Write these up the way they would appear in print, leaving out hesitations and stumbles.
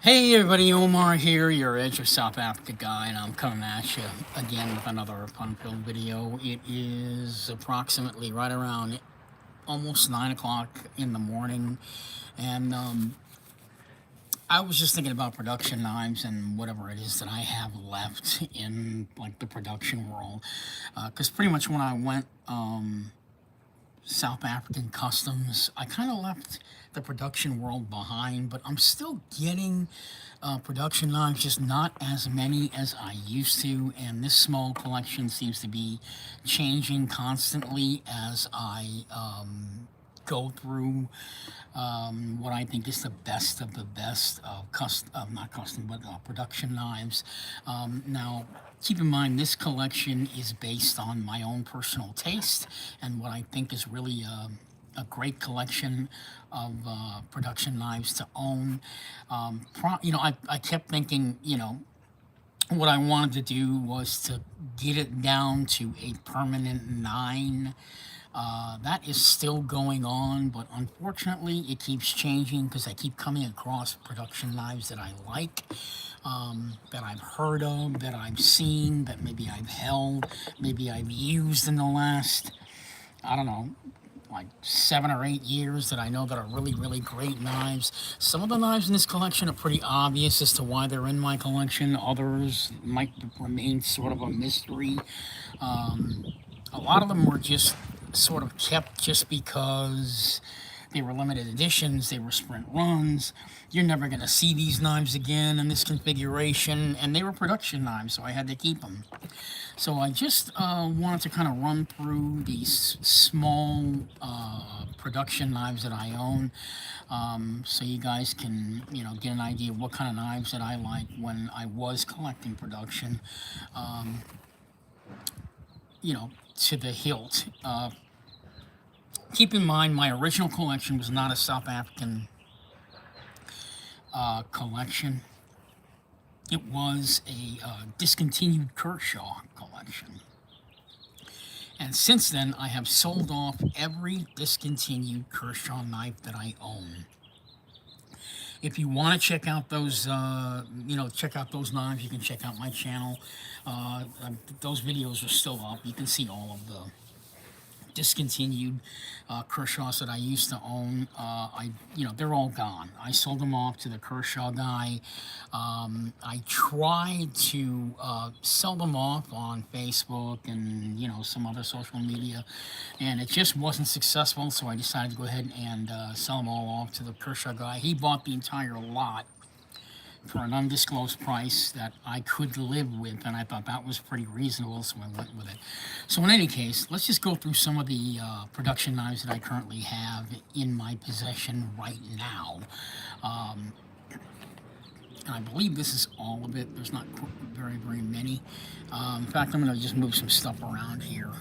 Hey everybody, Omar here, your Edge of South Africa guy, and I'm coming at you again with another fun-filled video. It is approximately right around almost 9 o'clock in the morning, and I was just thinking about production knives and whatever it is that I have left in like the production world, because pretty much when I went South African customs, I kind of left the production world behind, but I'm still getting production knives, just not as many as I used to. And this small collection seems to be changing constantly as I go through what I think is the best of the best of not custom, but production knives. Now, keep in mind, this collection is based on my own personal taste and what I think is really a great collection of production knives to own. I kept thinking, what I wanted to do was to get it down to a permanent nine. That is still going on, but unfortunately, it keeps changing because I keep coming across production knives that I like, that I've heard of, that I've seen, that maybe I've held, maybe I've used in the last, I don't know, like 7 or 8 years that I know that are really, really great knives. Some of the knives in this collection are pretty obvious as to why they're in my collection. Others might remain sort of a mystery. A lot of them were just sort of kept just because they were limited editions, they were sprint runs. You're never going to see these knives again in this configuration, and they were production knives, so I had to keep them. So I just wanted to kind of run through these small production knives that I own, so you guys can, get an idea of what kind of knives that I like when I was collecting production, to the hilt. Keep in mind, my original collection was not a South African collection. It was a discontinued Kershaw collection. And since then, I have sold off every discontinued Kershaw knife that I own. If you want to check out check out those knives, you can check out my channel. Those videos are still up. You can see all of the discontinued Kershaws that I used to own. They're all gone. I sold them off to the Kershaw guy. I tried to sell them off on Facebook and some other social media, and it just wasn't successful. So I decided to go ahead and sell them all off to the Kershaw guy. He bought the entire lot for an undisclosed price that I could live with, and I thought that was pretty reasonable, so I went with it. So in any case, let's just go through some of the production knives that I currently have in my possession right now. And I believe this is all of it. There's not very, very many. In fact, I'm going to just move some stuff around here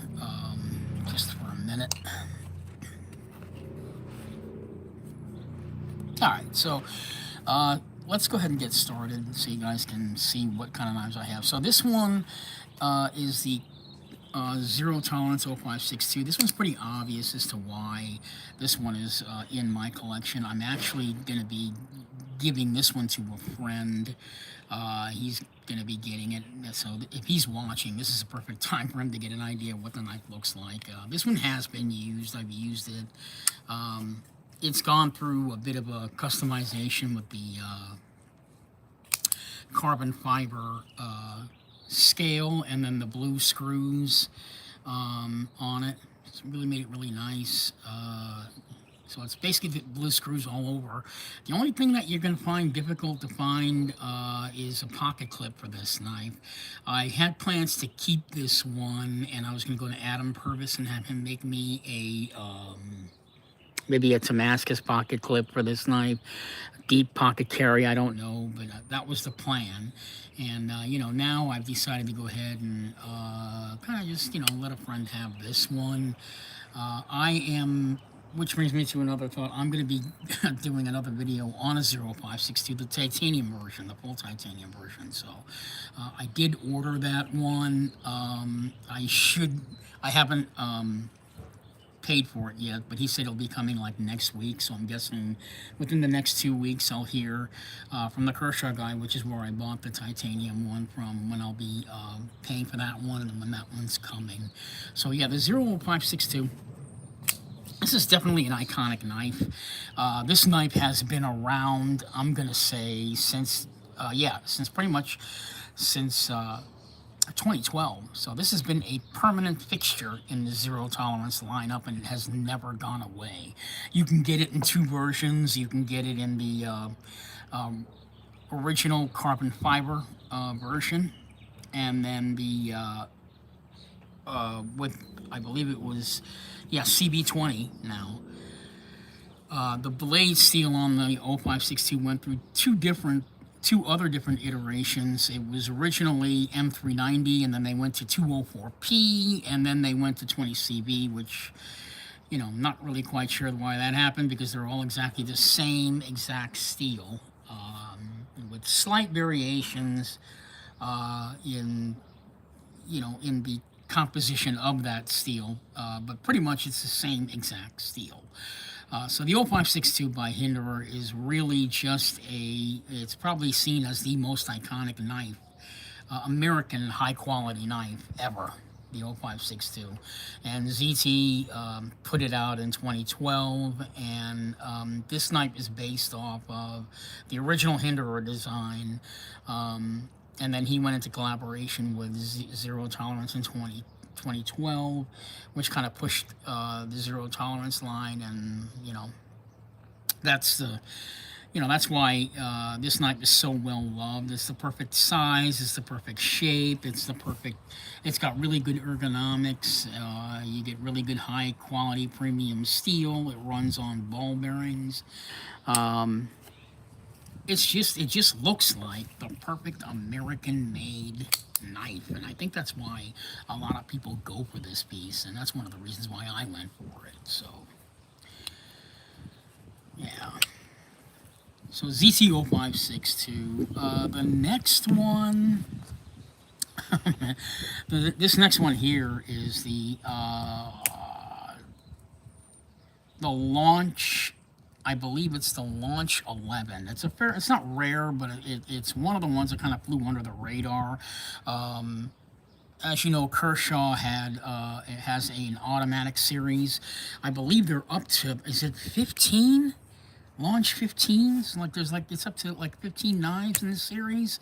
just for a minute. All right, so let's go ahead and get started so you guys can see what kind of knives I have. So this one is the Zero Tolerance 0562. This one's pretty obvious as to why this one is in my collection. I'm actually going to be giving this one to a friend. He's going to be getting it. So if he's watching, this is a perfect time for him to get an idea of what the knife looks like. This one has been used. I've used it. It's gone through a bit of a customization with the carbon fiber scale and then the blue screws on it. It's really made it really nice. So it's basically the blue screws all over. The only thing that you're going to find difficult to find is a pocket clip for this knife. I had plans to keep this one, and I was going to go to Adam Purvis and have him make me maybe a Damascus pocket clip for this knife. Deep pocket carry, I don't know, but that was the plan. And, now I've decided to go ahead and kind of just, let a friend have this one. Which brings me to another thought. I'm going to be doing another video on a 0562, the titanium version, the full titanium version. So I did order that one. I haven't paid for it yet, but he said it'll be coming like next week. So I'm guessing within the next 2 weeks I'll hear from the Kershaw guy, which is where I bought the titanium one from, when I'll be paying for that one and when that one's coming. So yeah, the 00562. This is definitely an iconic knife. This knife has been around, I'm gonna say, since since pretty much since 2012. So this has been a permanent fixture in the zero tolerance lineup, and it has never gone away. You can get it in two versions. You can get it in the original carbon fiber version, and then the with, I believe it was, CB20 now. The blade steel on the 0562 went through two other different iterations. It was originally M390, and then they went to 204P, and then they went to 20CB, which, not really quite sure why that happened, because they're all exactly the same exact steel, with slight variations in the composition of that steel, but pretty much it's the same exact steel. So the 0562 by Hinderer is really just it's probably seen as the most iconic knife, American high quality knife ever, the 0562. And ZT put it out in 2012, and this knife is based off of the original Hinderer design, and then he went into collaboration with Zero Tolerance in 2012, which kind of pushed the zero tolerance line, and that's why this knife is so well loved. It's the perfect size, it's the perfect shape, it's got really good ergonomics. You get really good high quality premium steel. It runs on ball bearings. It just looks like the perfect American-made knife, and I think that's why a lot of people go for this piece, and that's one of the reasons why I went for it. So, yeah. So ZT0562. The next one, this next one here is the launch. I believe it's the Launch 11. It's not rare, but it's one of the ones that kind of flew under the radar. As you know, Kershaw has an automatic series. I believe they're up to, is it 15? Launch 15s? It's up to 15 knives in this series.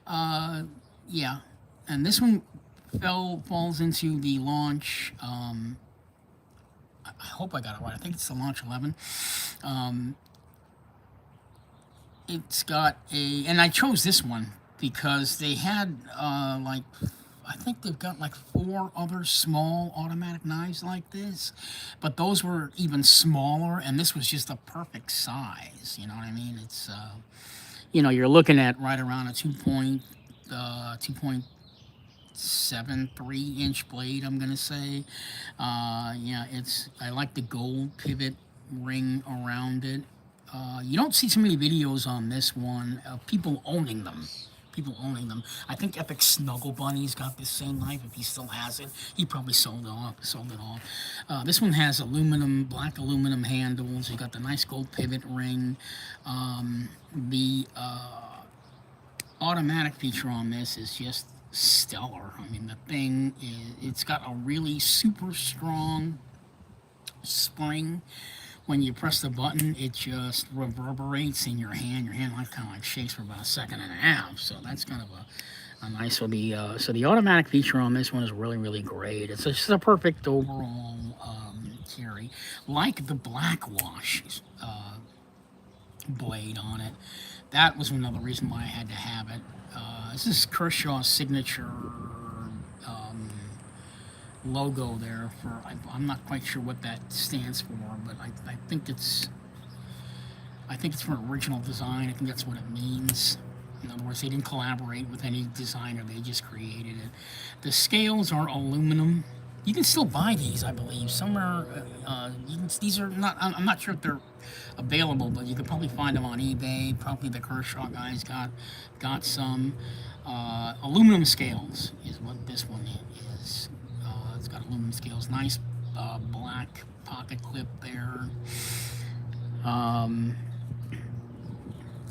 Yeah, and this one falls into the Launch. I hope I got it right. I think it's the Launch 11. It's got and I chose this one because they had I think they've got 4 other small automatic knives like this, but those were even smaller, and this was just a perfect size. You know what I mean? It's you're looking at right around a 2.73 inch blade, I'm gonna say. I like the gold pivot ring around it. You don't see too many videos on this one of people owning them. I think Epic Snuggle Bunny's got this same knife. If he still has it, he probably sold it off. This one has black aluminum handles. You got the nice gold pivot ring. The automatic feature on this is just stellar. I mean, the thing it's got a really super strong spring. When you press the button, it just reverberates in your hand. Your hand kind of shakes for about a second and a half. So that's kind of a nice. So the automatic feature on this one is really, really great. It's just a perfect overall carry, like the Blackwash blade on it. That was another reason why I had to have it. This is Kershaw's signature logo there. I'm not quite sure what that stands for, but I think it's for original design. I think that's what it means. In other words, they didn't collaborate with any designer; they just created it. The scales are aluminum. You can still buy these, I believe, somewhere. These are not. I'm not sure if they're available, but you could probably find them on eBay. Probably the Kershaw guys got some. Aluminum scales is what this one is. It's got aluminum scales, nice black pocket clip there. Um,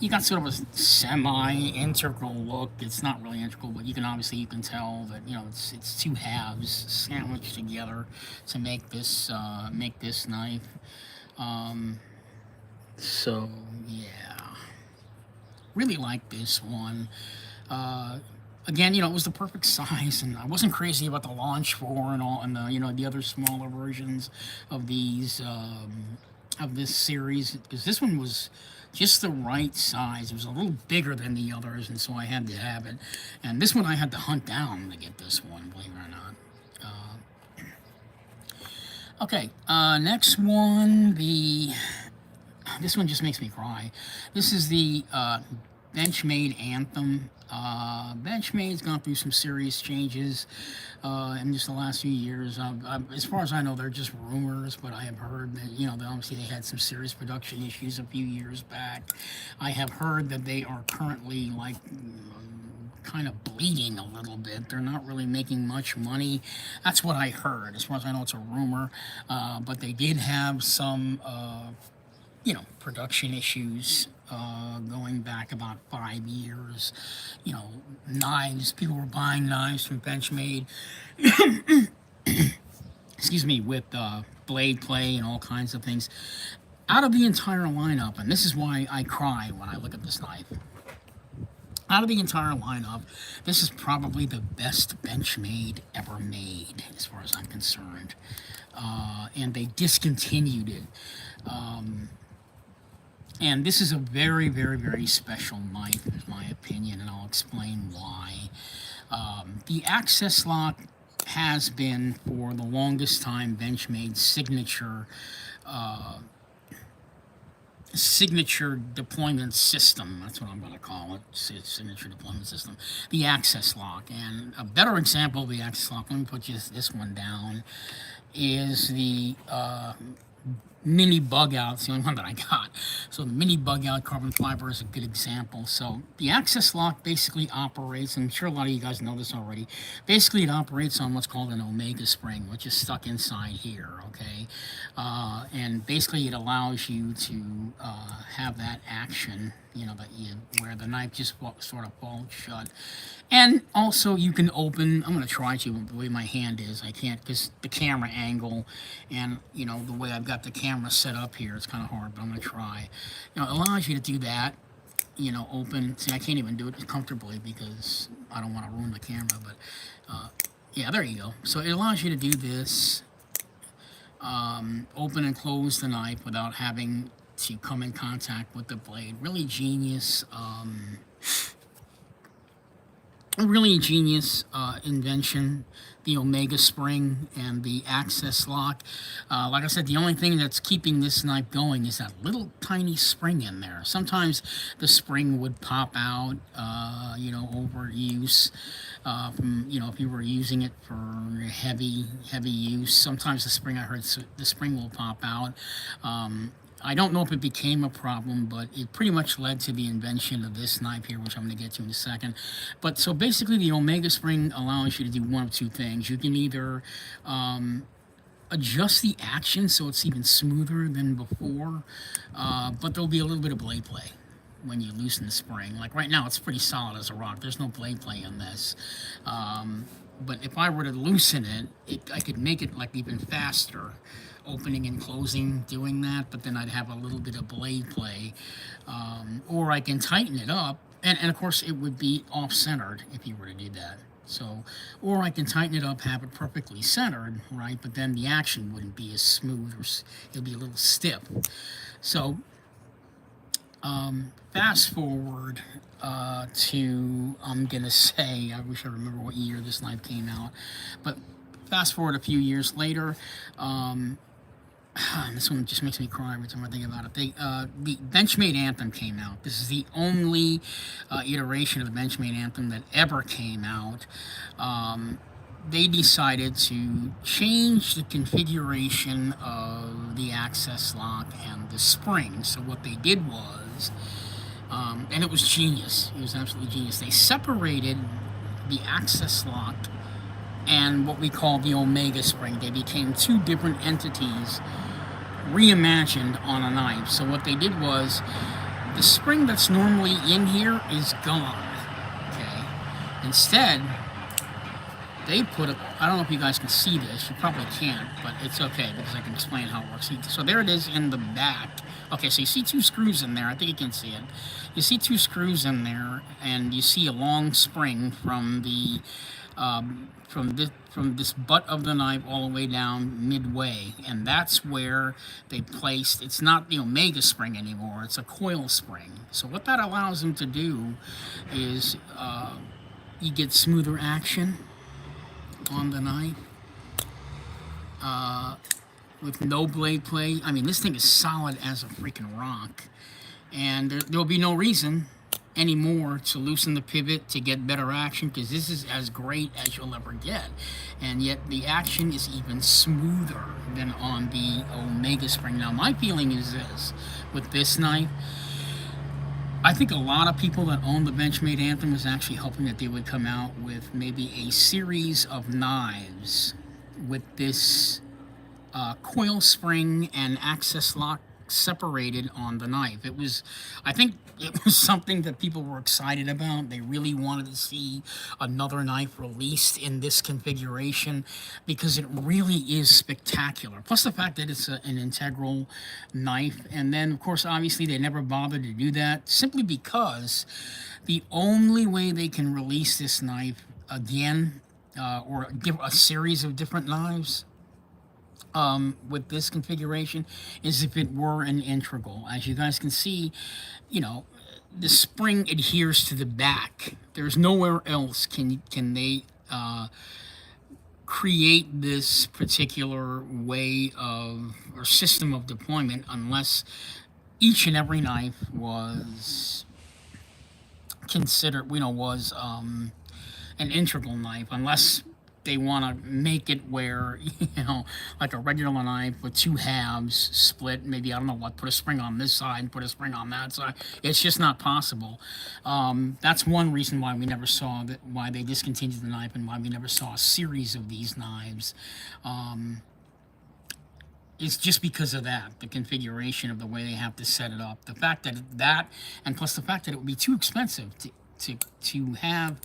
you got sort of a semi-integral look. It's not really integral, but you can tell that it's two halves sandwiched together to make this knife. Um, so yeah, really like this one. Uh, Again, it was the perfect size, and I wasn't crazy about the launch four and all, and the other smaller versions of these of this series, because this one was just the right size. It was a little bigger than the others, and so I had to have it. And this one I had to hunt down to get this one, believe it or not. Okay, next one, this one just makes me cry. This is the Benchmade Anthem. Benchmade's gone through some serious changes in just the last few years. As far as I know, they're just rumors, but I have heard that, that obviously they had some serious production issues a few years back. I have heard that they are currently like kind of bleeding a little bit. They're not really making much money. That's what I heard. As far as I know, it's a rumor, but they did have some production issues going back about 5 years. Knives, people were buying knives from Benchmade, excuse me, with blade play and all kinds of things. Out of the entire lineup, and this is why I cry when I look at this knife, out of the entire lineup, this is probably the best Benchmade ever made, as far as I'm concerned. And they discontinued it. And this is a very, very, very special knife, in my opinion, and I'll explain why. The Access Lock has been, for the longest time, Benchmade's signature deployment system. That's what I'm going to call it, signature deployment system. The Access Lock. And a better example of the Access Lock, let me put this one down, is the mini bug out. It's the only one that I got. So the mini bug out carbon fiber is a good example. So the Access Lock basically operates, and I'm sure a lot of you guys know this already, basically it operates on what's called an Omega spring, which is stuck inside here, okay? And basically it allows you to have that action, where the knife just sort of falls shut. And also you can open, I'm going to try to, the way my hand is, I can't, because the camera angle and, the way I've got the camera set up here, it's kind of hard, but I'm going to try. It allows you to do that, open. See, I can't even do it comfortably because I don't want to ruin the camera, but yeah, there you go. So it allows you to do this, open and close the knife without having to come in contact with the blade. Really genius. A really genius invention, the Omega spring and the Access Lock. Like I said, the only thing that's keeping this knife going is that little tiny spring in there. Sometimes the spring would pop out, over use. If you were using it for heavy use, sometimes the spring will pop out. I don't know if it became a problem, but it pretty much led to the invention of this knife here, which I'm going to get to in a second. But so basically the Omega spring allows you to do one of two things. You can either adjust the action so it's even smoother than before, but there'll be a little bit of blade play when you loosen the spring. Like right now, it's pretty solid as a rock. There's no blade play on this. But if I were to loosen it, I could make it like even faster, opening and closing, doing that, but then I'd have a little bit of blade play. Or I can tighten it up, and of course it would be off-centered if you were to do that. So, or I can tighten it up, have it perfectly centered, right, but then the action wouldn't be as smooth, or it'll be a little stiff. So, fast forward to, I'm going to say, I wish I remember what year this knife came out, but fast forward a few years later, this one just makes me cry every time I think about it. The Benchmade Anthem came out. This is the only iteration of the Benchmade Anthem that ever came out. They decided to change the configuration of the Access Lock and the spring. So what they did was, and it was genius. It was absolutely genius. They separated the Access Lock and what we call the Omega spring. They became two different entities reimagined on a knife. So what they did was the spring that's normally in here is gone. Okay. Instead, they put a, I don't know if you guys can see this, you probably can't, but it's okay because I can explain how it works. So there it is in the back. Okay, so you see two screws in there, I think you can see it. You see two screws in there, and you see a long spring from the, from this butt of the knife all the way down midway, and that's where they placed, it's not the Omega spring anymore, it's a coil spring. So what that allows them to do is you get smoother action on the knife with no blade play. I mean, this thing is solid as a freaking rock, and there'll be no reason anymore to loosen the pivot to get better action, because this is as great as you'll ever get, and yet the action is even smoother than on the Omega spring. Now my feeling is this with this knife, I think a lot of people that own the Benchmade Anthem was actually hoping that they would come out with maybe a series of knives with this coil spring and access lock separated on the knife. It was, I think it was something that people were excited about. They really wanted to see another knife released in this configuration because it really is spectacular. Plus the fact that it's an integral knife. And then, of course, obviously they never bothered to do that simply because the only way they can release this knife again, or give a series of different knives, with this configuration is if it were an integral. As you guys can see, you know, the spring adheres to the back. There's nowhere else can they create this particular way of or system of deployment unless each and every knife was considered, you know, was an integral knife, unless they want to make it where, you know, like a regular knife with two halves split, maybe, I don't know what, put a spring on this side, put a spring on that side. It's just not possible. That's one reason why we never saw that, why they discontinued the knife, and why we never saw a series of these knives. It's just because of that, the configuration of the way they have to set it up. The fact that, and plus the fact that it would be too expensive to have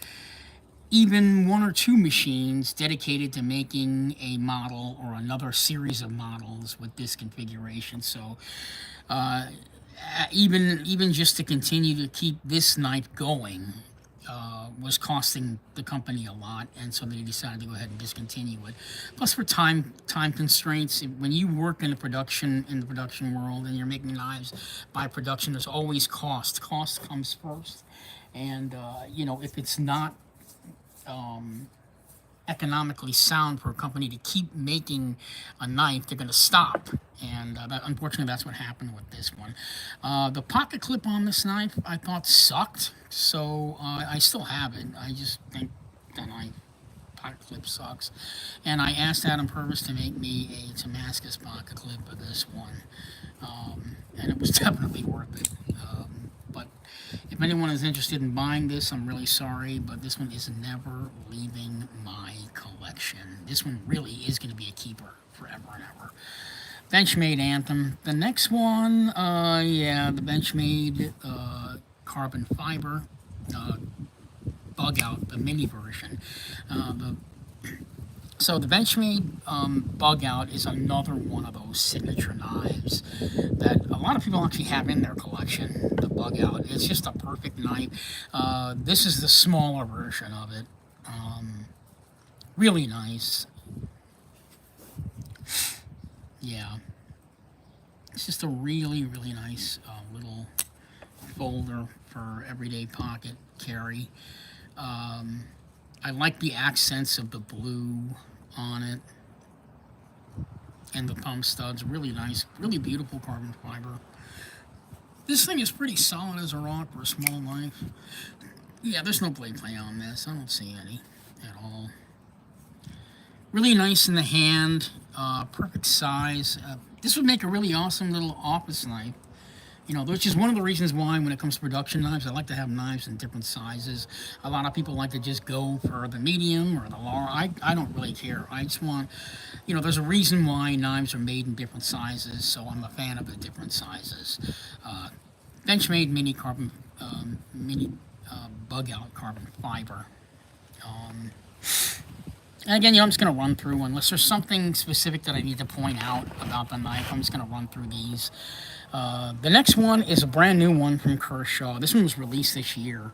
even one or two machines dedicated to making a model or another series of models with this configuration. So even just to continue to keep this knife going was costing the company a lot, and so they decided to go ahead and discontinue it. Plus, for time constraints, when you work in the production world and you're making knives by production, there's always cost. Cost comes first, and you know, if it's not economically sound for a company to keep making a knife, they're going to stop. And unfortunately, that's what happened with this one. The pocket clip on this knife I thought sucked, so I still have it. I just think the knife pocket clip sucks. And I asked Adam Purvis to make me a Damascus pocket clip of this one, and it was definitely worth it. But if anyone is interested in buying this, I'm really sorry, but this one is never leaving my collection. This one really is going to be a keeper forever and ever. Benchmade Anthem. The next one, yeah, the Benchmade carbon fiber bug out, the mini version. So the Benchmade Bug Out is another one of those signature knives that a lot of people actually have in their collection, the Bug Out. It's just a perfect knife. This is the smaller version of it. Really nice. Yeah. It's just a really, really nice little folder for everyday pocket carry. I like the accents of the blue on it and the thumb studs. Really nice, really beautiful carbon fiber. This thing is pretty solid as a rock for a small knife. Yeah, there's no blade play on this. I don't see any at all. Really nice in the hand, perfect size. This would make a really awesome little office knife. You know, which is one of the reasons why when it comes to production knives, I like to have knives in different sizes. A lot of people like to just go for the medium or the large. I don't really care. I just want, you know, there's a reason why knives are made in different sizes, so I'm a fan of the different sizes. Uh, Benchmade mini carbon, mini bug out carbon fiber. Um, and again, you know, I'm just going to run through, unless there's something specific that I need to point out about the knife, I'm just going to run through these. The next one is a brand new one from Kershaw. This one was released this year.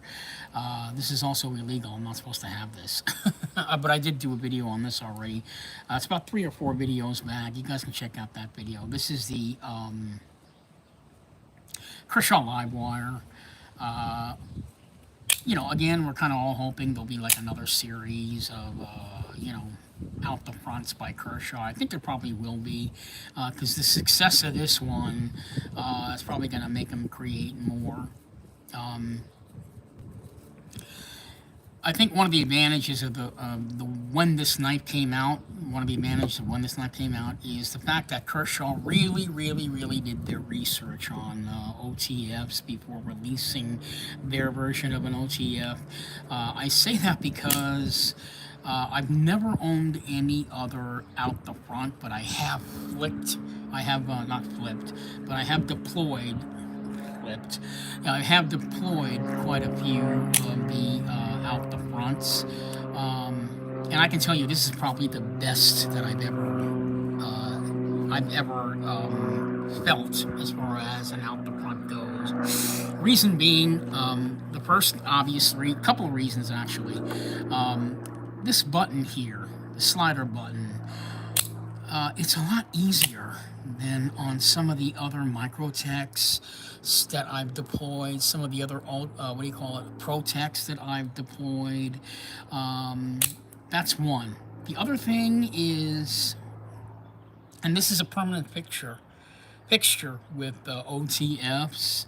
This is also illegal. I'm not supposed to have this. But I did do a video on this already. It's about 3 or 4 videos back. You guys can check out that video. This is the Kershaw Livewire. You know, again, we're kind of all hoping there'll be like another series of, you know, out the fronts by Kershaw. I think there probably will be, because the success of this one is probably going to make them create more. I think one of the advantages of the when this knife came out, one of the advantages of when this knife came out is the fact that Kershaw really did their research on OTFs before releasing their version of an OTF. I say that because I've never owned any other out the front, but I have flipped. I have not flipped, but I have deployed. Flipped. I have deployed quite a few of the out the fronts, and I can tell you this is probably the best that I've ever felt as far as an out the front goes. Reason being, the first obvious couple of reasons actually. This button here, the slider button, it's a lot easier than on some of the other Microtechs that I've deployed, some of the other Protechs that I've deployed. That's one. The other thing is, and this is a permanent fixture with OTFs.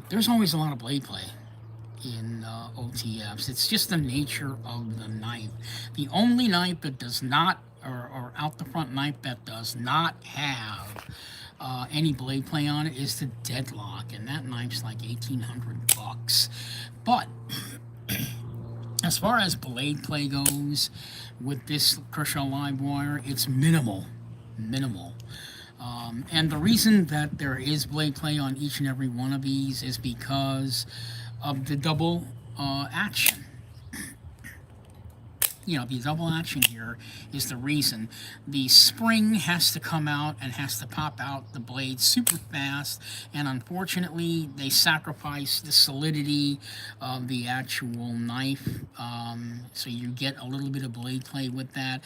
There's always a lot of blade play in OTFs. It's just the nature of the knife. The only knife that does not, or out the front knife that does not have any blade play on it is the Deadlock, and that knife's like $1,800. But as far as blade play goes, with this Kershaw Livewire, it's minimal. And the reason that there is blade play on each and every one of these is because of the double action. You know, the double action here is the reason. The spring has to come out and has to pop out the blade super fast, and unfortunately they sacrifice the solidity of the actual knife, so you get a little bit of blade play with that.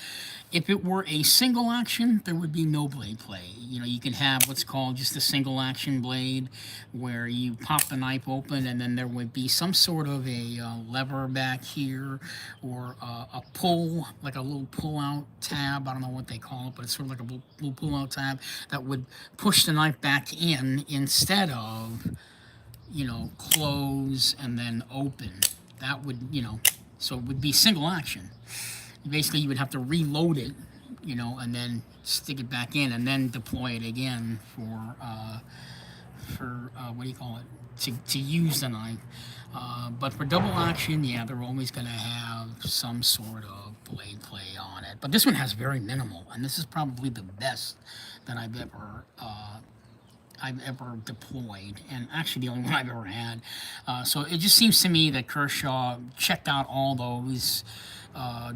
If it were a single action, there would be no blade play. You know, you can have what's called just a single action blade, where you pop the knife open and then there would be some sort of a lever back here, or a pull, like a little pull-out tab. I don't know what they call it, but it's sort of like a little pull-out tab that would push the knife back in instead of, you know, close and then open. That would, you know, so it would be single action. Basically, you would have to reload it, you know, and then stick it back in and then deploy it again for what do you call it, to use the knife. But for double action, yeah, they're always going to have some sort of blade play on it. But this one has very minimal, and this is probably the best that I've ever deployed, and actually the only one I've ever had. So it just seems to me that Kershaw checked out all those,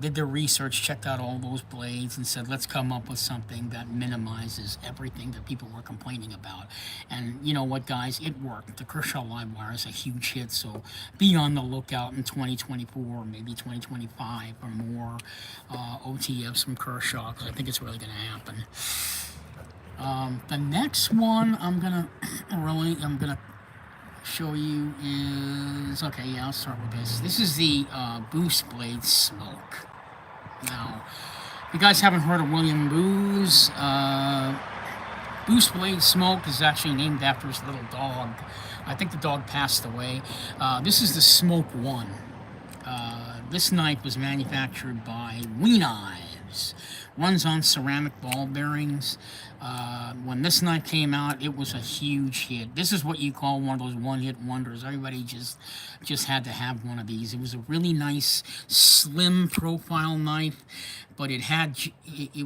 did their research, checked out all those blades, and said, let's come up with something that minimizes everything that people were complaining about. And you know what, guys? It worked. The Kershaw Livewire is a huge hit, so be on the lookout in 2024, maybe 2025 for more OTFs from Kershaw, because I think it's really going to happen. The next one I'm gonna show you is, okay, yeah, I'll start with this. This is the Boost Blade Smoke. Now, if you guys haven't heard of William Booz, Boost Blade Smoke is actually named after his little dog. I think the dog passed away. This is the Smoke 1. This knife was manufactured by We Knives. knives. Runs on ceramic ball bearings. When this knife came out, it was a huge hit. This is what you call one of those one-hit wonders. Everybody just had to have one of these. It was a really nice, slim profile knife, but it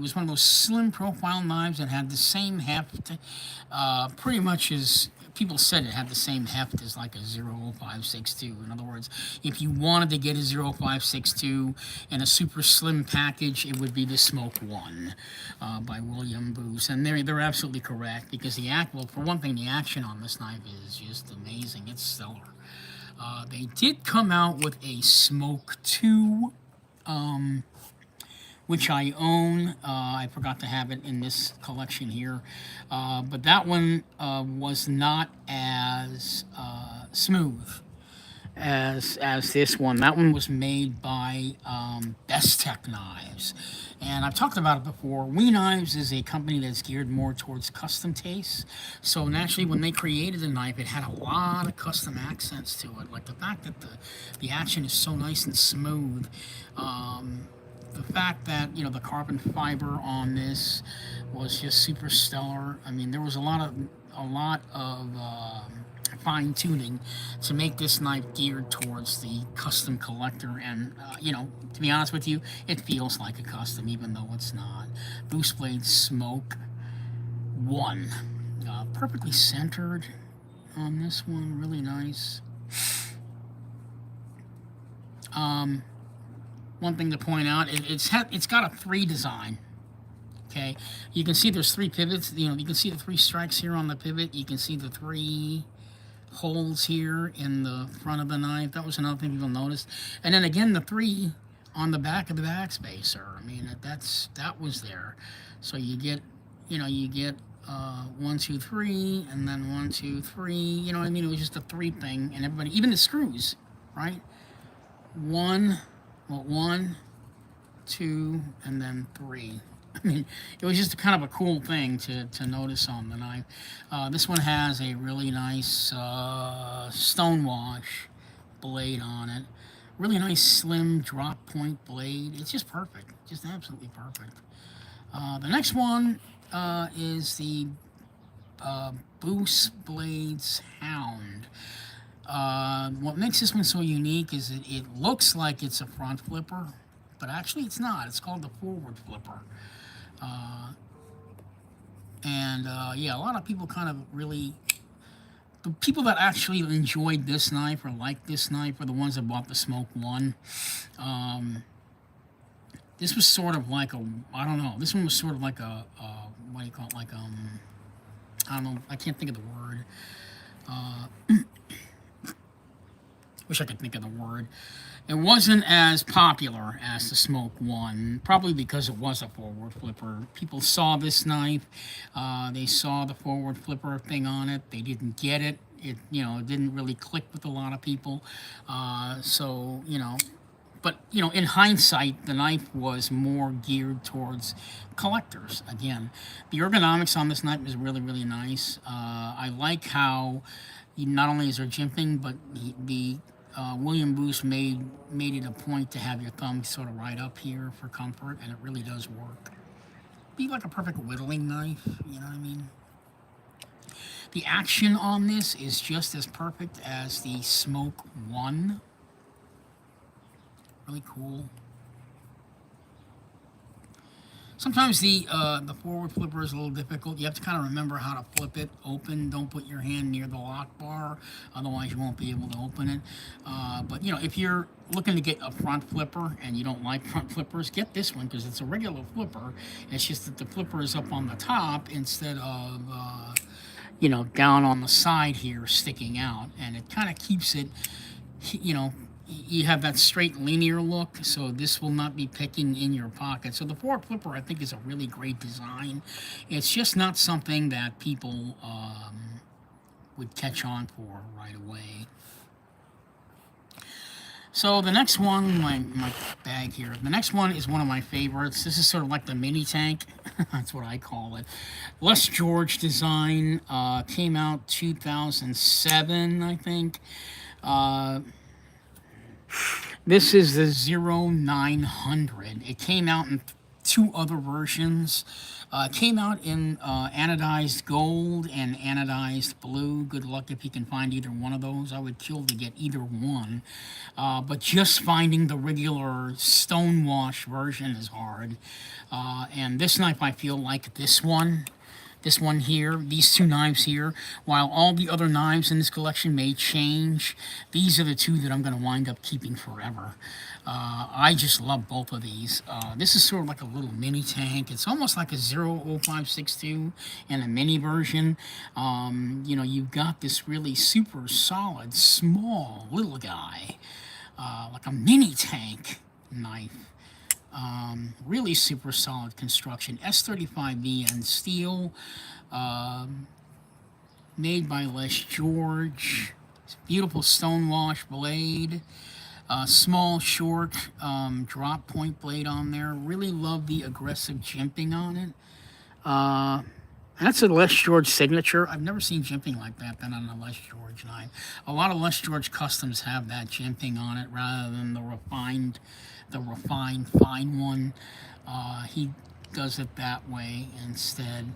was one of those slim profile knives that had the same heft, pretty much as people said it had the same heft as like a 0562. In other words, if you wanted to get a 0562 in a super slim package, it would be the Smoke One by William Booth. And they're absolutely correct, because well, for one thing, the action on this knife is just amazing. It's stellar. They did come out with a Smoke 2, which I own. I forgot to have it in this collection here. But that one was not as smooth as this one. That one was made by Bestech Knives. And I've talked about it before. WE Knives is a company that's geared more towards custom tastes. So naturally, when they created the knife, it had a lot of custom accents to it. Like the fact that the action is so nice and smooth. The fact that, you know, the carbon fiber on this was just super stellar. I mean, there was a lot of fine tuning to make this knife geared towards the custom collector. And you know, to be honest with you, it feels like a custom, even though it's not. Boost Blade Smoke 1, perfectly centered on this one. Really nice. One thing to point out, it's got a 3 design. Okay, you can see there's 3 pivots. You know, you can see the 3 strikes here on the pivot. You can see the 3 holes here in the front of the knife. That was another thing people noticed. And then again, the 3 on the back of the backspacer. I mean, that was there. So you get, you know, 1, 2, 3, and then 1, 2, 3. You know what I mean? It was just a 3 thing, and everybody, even the screws, right? 1, 2, and then 3. I mean, it was just kind of a cool thing to notice on the knife. This one has a really nice stonewash blade on it. Really nice slim drop point blade. It's just perfect. Just absolutely perfect. The next one is the Boost Blades Hound. What makes this one so unique is it looks like it's a front flipper, but actually it's not. It's called the forward flipper. Yeah, a lot of people kind of really, the people that actually enjoyed this knife or liked this knife are the ones that bought the Smoke One. This was sort of like I don't know, this one was sort of like what do you call it, like, I don't know, I can't think of the word. Wish I could think of the word. It wasn't as popular as the Smoke One, probably because it was a forward flipper. People saw this knife, they saw the forward flipper thing on it, they didn't get it. It, you know, it didn't really click with a lot of people. So, you know, but, you know, in hindsight, the knife was more geared towards collectors. Again, the ergonomics on this knife is really, really nice. I like how not only is there jimping, but the William Booth made it a point to have your thumb sort of right up here for comfort, and it really does work. Be like a perfect whittling knife, you know what I mean? The action on this is just as perfect as the Smoke One. Really cool. Sometimes the forward flipper is a little difficult. You have to kind of remember how to flip it open. Don't put your hand near the lock bar, otherwise you won't be able to open it. But you know, if you're looking to get a front flipper and you don't like front flippers, get this one because it's a regular flipper. It's just that the flipper is up on the top instead of you know, down on the side here, sticking out, and it kind of keeps it, you know, you have that straight linear look, so this will not be picking in your pocket. So the forward flipper, I think, is a really great design. It's just not something that people would catch on for right away. So the next one, my bag here, the next one is one of my favorites. This is sort of like the mini tank. That's what I call it. Les George design, came out 2007, I think. This is the 0900. It came out in two other versions. Came out in anodized gold and anodized blue. Good luck if you can find either one of those. I would kill to get either one. But just finding the regular stonewash version is hard. And this knife, I feel like this one here, these two knives here, while all the other knives in this collection may change, these are the two that I'm going to wind up keeping forever. I just love both of these. This is sort of like a little mini tank. It's almost like a 00562 and a mini version. You know, you've got this really super solid, small little guy, like a mini tank knife. Really super solid construction. S35VN steel, made by Les George. It's a beautiful stonewash blade. Small, short drop point blade on there. Really love the aggressive jimping on it. That's a Les George signature. I've never seen jimping like that done on a Les George knife. A lot of Les George customs have that jimping on it rather than the refined fine one. He does it that way instead.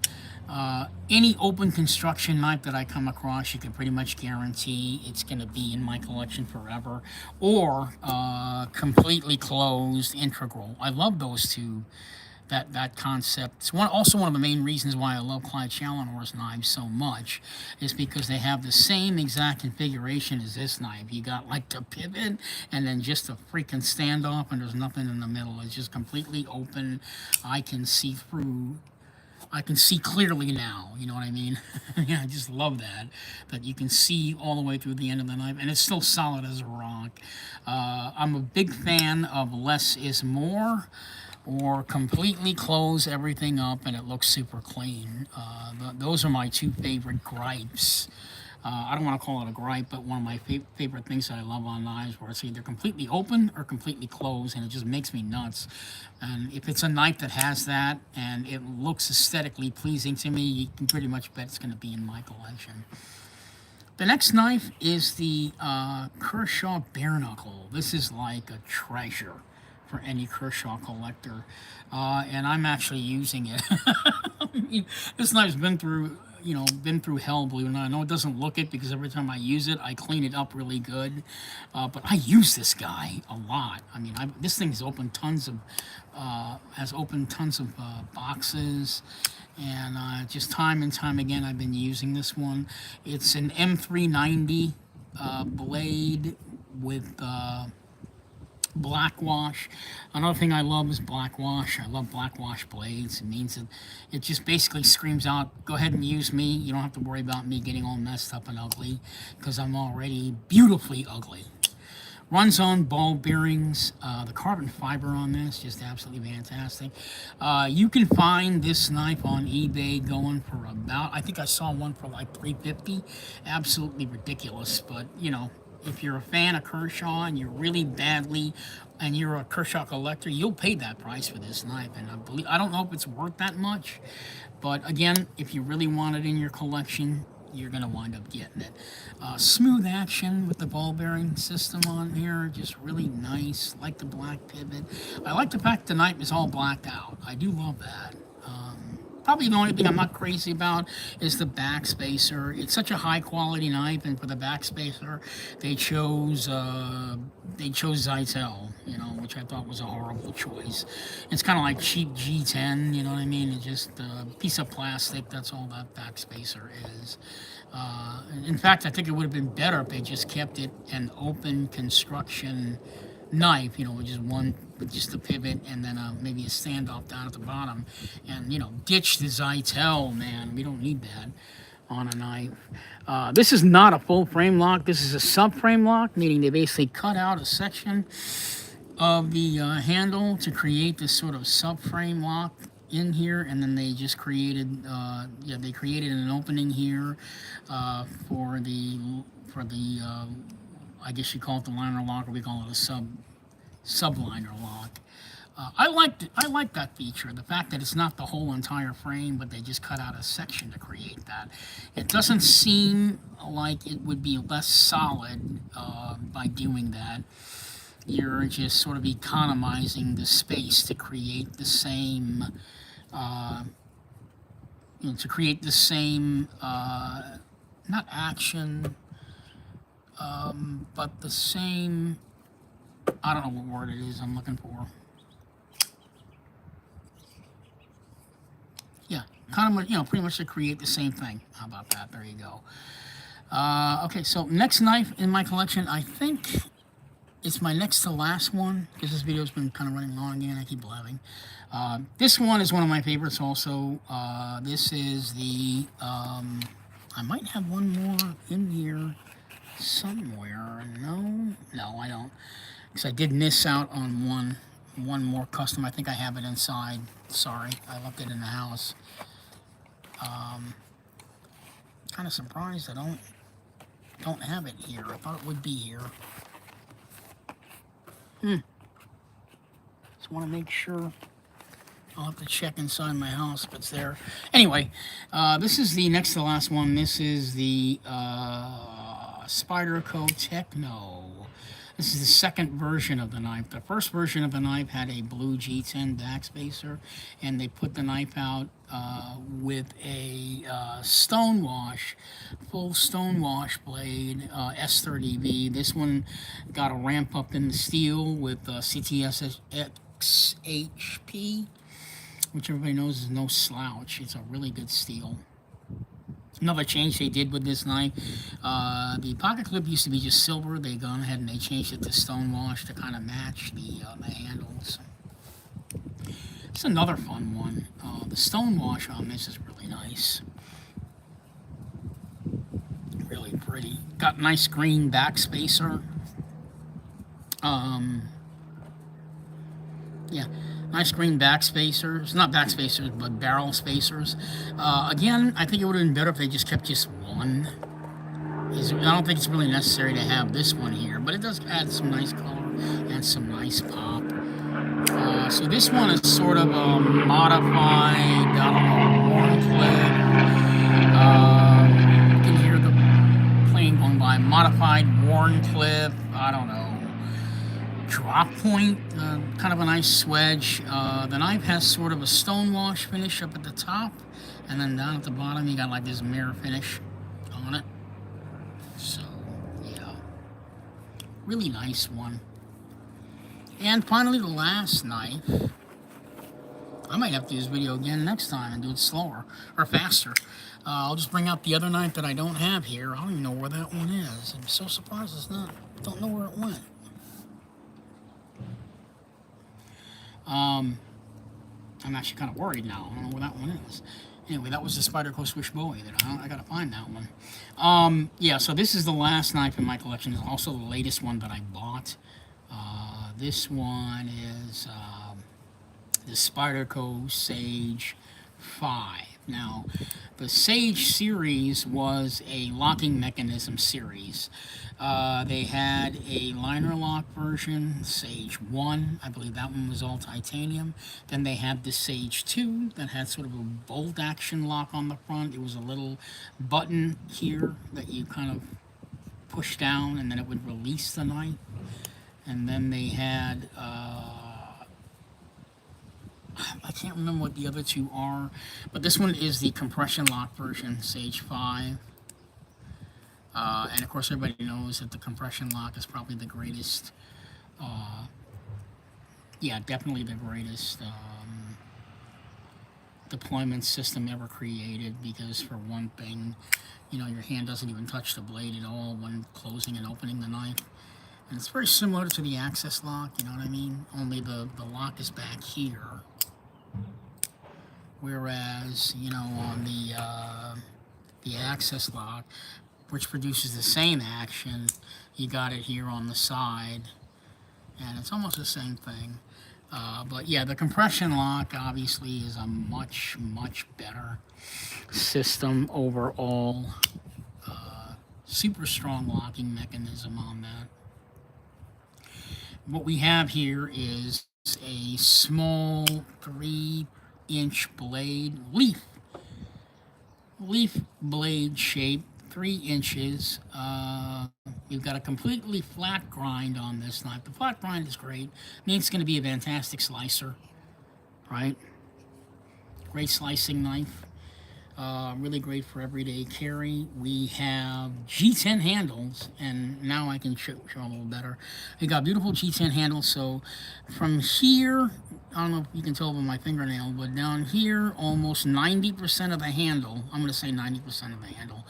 Any open construction knife that I come across, you can pretty much guarantee it's going to be in my collection forever, or completely closed integral. I love those two. That concept. It's also one of the main reasons why I love Clyde Challoner's knives so much, is because they have the same exact configuration as this knife. You got like the pivot and then just a freaking standoff, and there's nothing in the middle. It's just completely open. I can see through. I can see clearly now, you know what I mean? Yeah, I just love that you can see all the way through the end of the knife, and it's still solid as a rock. I'm a big fan of less is more, or completely close everything up and it looks super clean. Those are my two favorite gripes. I don't want to call it a gripe, but one of my favorite things that I love on knives, where it's either completely open or completely closed, and it just makes me nuts. And if it's a knife that has that and it looks aesthetically pleasing to me, you can pretty much bet it's going to be in my collection. The next knife is the Kershaw Bare Knuckle. This is like a treasure for any Kershaw collector, and I'm actually using it. I mean, this knife's been through hell, believe it or not. I know it doesn't look it because every time I use it, I clean it up really good, but I use this guy a lot. I mean, this thing has opened tons of boxes, and just time and time again, I've been using this one. It's an M390 blade with black wash. Another thing I love is black wash. I love black wash blades. It means that it just basically screams out, go ahead and use me. You don't have to worry about me getting all messed up and ugly, because I'm already beautifully ugly. Runs on ball bearings. The carbon fiber on this, just absolutely fantastic. You can find this knife on eBay going for about, I think I saw one for like $350. Absolutely ridiculous, but you know, if you're a fan of Kershaw and you're really badly, and you're a Kershaw collector, you'll pay that price for this knife. And I don't know if it's worth that much, but again, if you really want it in your collection, you're gonna wind up getting it. Smooth action with the ball bearing system on here, just really nice. Like the black pivot. I like the fact the knife is all blacked out. I do love that. Probably the only thing I'm not crazy about is the backspacer. It's such a high quality knife, and for the backspacer, they chose Zytel, you know, which I thought was a horrible choice. It's kind of like cheap G10, you know what I mean? It's just a piece of plastic. That's all that backspacer is. In fact, I think it would have been better if they just kept it an open construction knife, you know, with just the pivot and then maybe a standoff down at the bottom, and you know, ditch the Zytel, man. We don't need that on a knife. This is not a full frame lock. This is a subframe lock, meaning they basically cut out a section of the handle to create this sort of subframe lock in here, and then they just created they created an opening here for the I guess you call it the liner lock, or we call it a subliner lock. I like that feature, the fact that it's not the whole entire frame, but they just cut out a section to create that. It doesn't seem like it would be less solid by doing that. you're just sort of economizing the space to create the same, uh, to create the same, not action, but the same, I don't know what word it is I'm looking for. Yeah, kind of, pretty much to create the same thing. How about that? There you go. Okay, so next knife in my collection, I think it's my next to last one, because this video's been kind of running long again. I keep blabbing. This one is one of my favorites also. This is the, I might have one more in here somewhere. No, I don't. Because I did miss out on one more custom. I think I have it inside. Sorry, I left it in the house. Kind of surprised I don't have it here. I thought it would be here. Just want to make sure. I'll have to check inside my house if it's there. Anyway, this is the next to the last one. This is the Spyderco Techno. This is the second version of the knife. The first version of the knife had a blue G10 backspacer, and they put the knife out with a stonewash, full stonewash blade, S30V. This one got a ramp up in the steel with CTS XHP, which everybody knows is no slouch. It's a really good steel. Another change they did with this knife, the pocket clip used to be just silver. They gone ahead and they changed it to stonewash to kind of match the handles. It's another fun one. The stonewash on this is really nice. Really pretty. Got nice green backspacer. Yeah. Nice green backspacers, not backspacers, but barrel spacers. Again, I think it would have been better if they just kept just one. I don't think it's really necessary to have this one here, but it does add some nice color and some nice pop. So this one is sort of a modified, I don't know, Wharncliffe. You can hear the plane going by. Modified Wharncliffe, I don't know. Drop point, kind of a nice swedge. The knife has sort of a stonewash finish up at the top, and then down at the bottom you got like this mirror finish on it. So yeah, really nice one. And finally, the last knife. I might have to do this video again next time and do it slower or faster. I'll just bring out the other knife that I don't have here. I don't even know where that one is. I'm so surprised it's not. Don't know where it went. I'm actually kind of worried now. I don't know where that one is. Anyway, that was the Spyderco Swish Bowie. I gotta find that one. Yeah, so this is the last knife in my collection. It's also the latest one that I bought. This one is the Spyderco Sage 5. Now, the Sage series was a locking mechanism series. They had a liner lock version, Sage 1. I believe that one was all titanium. Then they had the Sage 2 that had sort of a bolt action lock on the front. It was a little button here that you kind of push down and then it would release the knife. And then they had, I can't remember what the other two are, but this one is the compression lock version, Sage 5. And of course, everybody knows that the compression lock is probably the greatest, yeah, definitely the greatest deployment system ever created, because for one thing, your hand doesn't even touch the blade at all when closing and opening the knife. And it's very similar to the access lock, you know what I mean? Only the lock is back here. Whereas, on the access lock, which produces the same action, you got it here on the side. And it's almost the same thing. But yeah, the compression lock obviously is a much, much better system overall. Super strong locking mechanism on that. What we have here is a small 3-inch blade, leaf blade shape, 3 inches. We've got a completely flat grind on this knife. The flat grind is great. Means it's going to be a fantastic slicer, right? Great slicing knife. Really great for everyday carry. We have G10 handles, and now I can show a little better. We got beautiful G10 handles. So from here, I don't know if you can tell by my fingernail, but down here, almost 90% of the handle, I'm going to say 90% of the handle,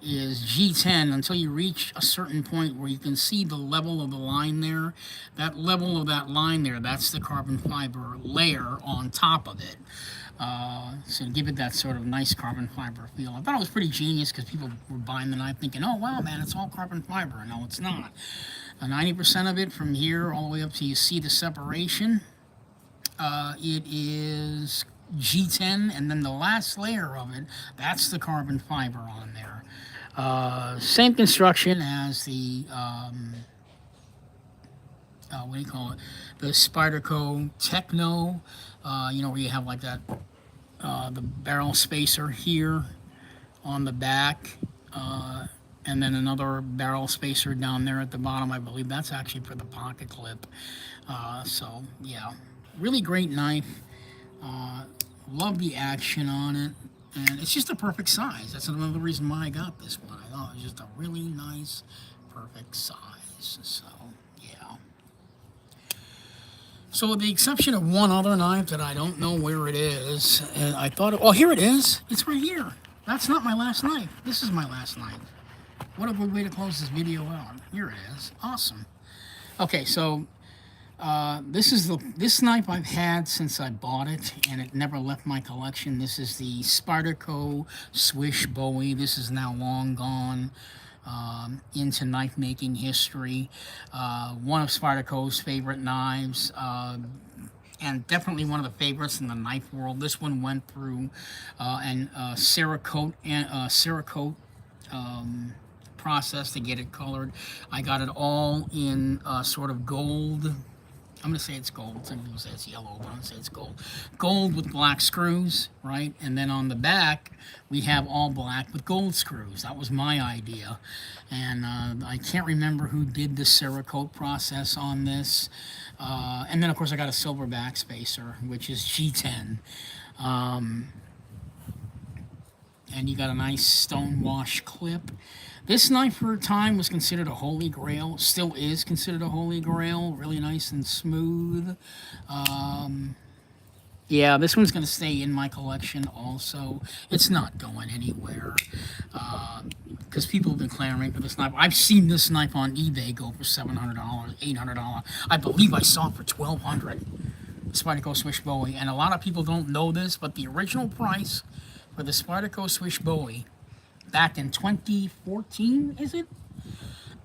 is G10 until you reach a certain point where you can see the level of the line there. That level of that line there, that's the carbon fiber layer on top of it. So to give it that sort of nice carbon fiber feel. I thought it was pretty genius because people were buying the knife thinking, oh wow man, it's all carbon fiber. No, it's not. 90% of it from here all the way up to you see the separation. It is G10, and then the last layer of it, that's the carbon fiber on there. Same construction as the what do you call it? The Spyderco Techno. Where you have like that, the barrel spacer here on the back, and then another barrel spacer down there at the bottom. I believe that's actually for the pocket clip. So yeah, really great knife. Love the action on it, and it's just a perfect size. That's another reason why I got this one. I thought it was just a really nice, perfect size. So yeah. So with the exception of one other knife that I don't know where it is, and I thought, oh, here it is. It's right here. That's not my last knife. This is my last knife. What a good way to close this video out. Here it is. Awesome. Okay, so this knife I've had since I bought it, and it never left my collection. This is the Spyderco Swish Bowie. This is now long gone. Into knife making history. One of Spyderco's favorite knives, and definitely one of the favorites in the knife world. This one went through an Cerakote process to get it colored. I got it all in sort of gold. I'm going to say it's gold. Some people say it's yellow, but I'm going to say it's gold. Gold with black screws, right? And then on the back, we have all black with gold screws. That was my idea. And I can't remember who did the Cerakote process on this. And then, of course, I got a silver backspacer, which is G10. And you got a nice stone wash clip. This knife for a time was considered a holy grail, still is considered a holy grail, really nice and smooth. Yeah, this one's going to stay in my collection also. It's not going anywhere because people have been clamoring for this knife. I've seen this knife on eBay go for $700, $800. I believe I saw it for $1,200, Spyderco Swish Bowie. And a lot of people don't know this, but the original price for the Spyderco Swish Bowie back in 2014, is it?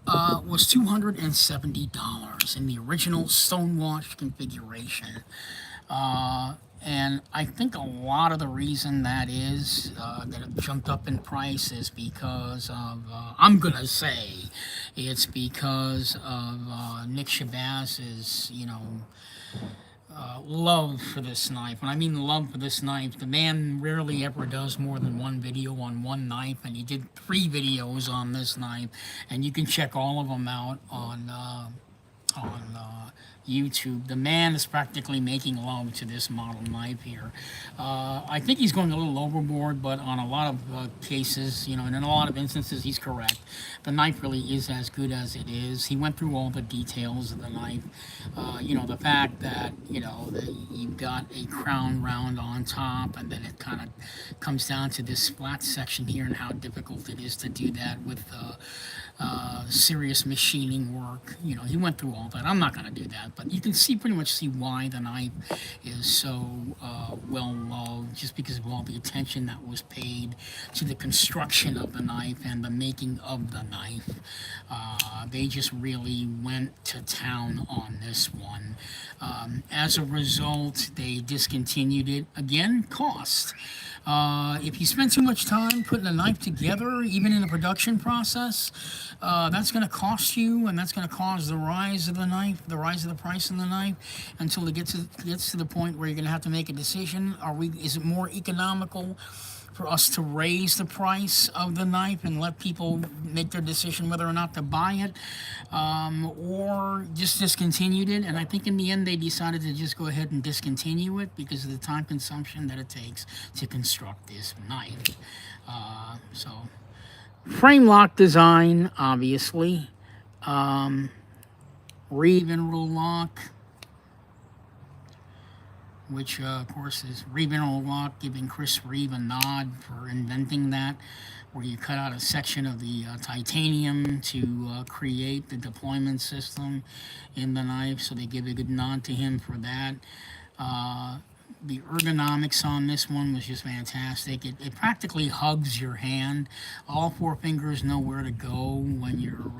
Was $270 in the original stonewash configuration. And I think a lot of the reason that is, that it jumped up in price is because of, I'm going to say, it's because of Nick Shabazz's, love for this knife. When I mean love for this knife, the man rarely ever does more than one video on one knife, and he did 3 videos on this knife, and you can check all of them out on YouTube. The man is practically making love to this model knife here. I think he's going a little overboard, but on a lot of cases, and in a lot of instances, he's correct. The knife really is as good as it is. He went through all the details of the knife. The fact that, that you've got a crown round on top, and then it kind of comes down to this flat section here, and how difficult it is to do that with serious machining work. He went through all that. I'm not going to do that, but you can pretty much see why the knife is so well loved, just because of all the attention that was paid to the construction of the knife and the making of the knife. They just really went to town on this one. As a result, they discontinued it. Again, cost. If you spend too much time putting a knife together, even in the production process, that's going to cost you, and that's going to cause the rise of the knife, the rise of the price of the knife, until it gets to the point where you're going to have to make a decision. Is it more economical for us to raise the price of the knife and let people make their decision whether or not to buy it, or just discontinued it. And I think in the end they decided to just go ahead and discontinue it because of the time consumption that it takes to construct this knife. So frame lock design, obviously. Reeve and roll lock, which of course is Reeve and roll lock, giving Chris Reeve a nod for inventing that, where you cut out a section of the titanium to create the deployment system in the knife. So they give a good nod to him for that. The ergonomics on this one was just fantastic. It practically hugs your hand. All four fingers know where to go when you're,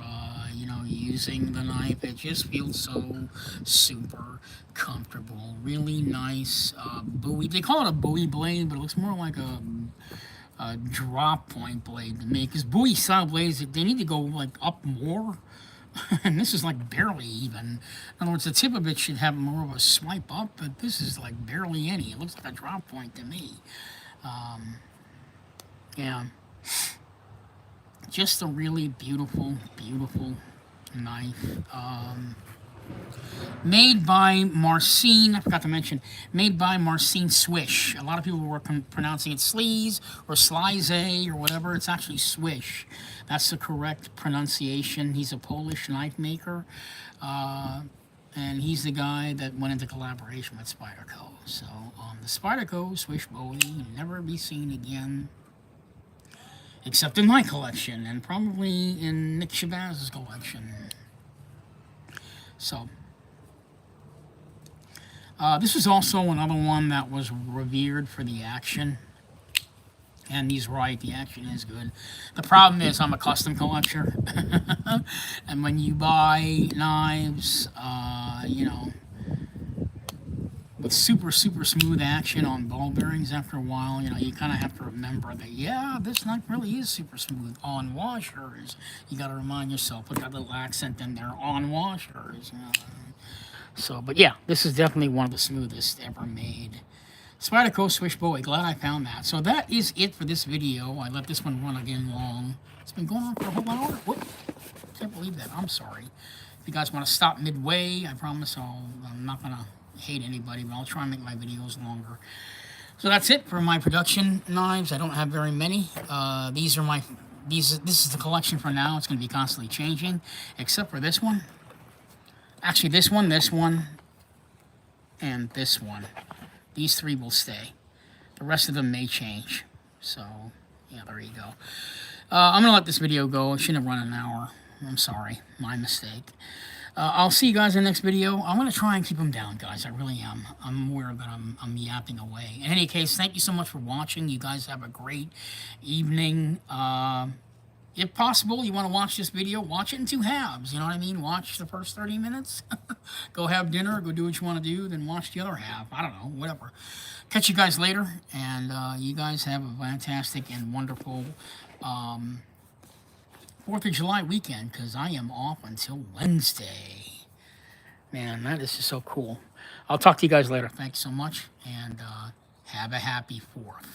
using the knife. It just feels so super comfortable. Really nice Bowie. They call it a Bowie blade, but it looks more like a drop point blade to me. Because Bowie style blades, they need to go like up more. And this is like barely even. In other words, the tip of it should have more of a swipe up, but this is like barely any. It looks like a drop point to me. Yeah. Just a really beautiful, beautiful knife. Made by Marcin, I forgot to mention, made by Marcin Swish. A lot of people were pronouncing it Sleaze or Slize or whatever. It's actually Swish. That's the correct pronunciation. He's a Polish knife maker. And he's the guy that went into collaboration with Spyderco. So the Spyderco Swish Bowie will never be seen again, except in my collection and probably in Nick Shabazz's collection. So this is also another one that was revered for the action. And he's right, the action is good. The problem is I'm a custom collector. And when you buy knives, with super, super smooth action on ball bearings after a while, you kind of have to remember that, yeah, this knife really is super smooth on washers. You got to remind yourself, put that little accent in there, on washers. So, but yeah, this is definitely one of the smoothest ever made. Spyderco Swish Bowie, glad I found that. So that is it for this video. I let this one run again long. It's been going on for a whole hour. Whoop. Can't believe that. I'm sorry. If you guys want to stop midway, I promise I'm not going to hate anybody, but I'll try and make my videos longer. So that's it for my production knives. I don't have very many. This is the collection for now. It's going to be constantly changing, except for this one. Actually, this one, and this one. These three will stay. The rest of them may change. So, yeah, there you go. I'm going to let this video go. It shouldn't have run an hour. I'm sorry. My mistake. I'll see you guys in the next video. I'm going to try and keep them down, guys. I really am. I'm aware that I'm yapping away. In any case, thank you so much for watching. You guys have a great evening. If possible, you want to watch this video, watch it in 2 halves. You know what I mean? Watch the first 30 minutes. Go have dinner, go do what you want to do, then watch the other half. I don't know, whatever. Catch you guys later, and you guys have a fantastic and wonderful 4th of July weekend, because I am off until Wednesday. Man, that is just so cool. I'll talk to you guys later. Thanks so much, and have a happy 4th.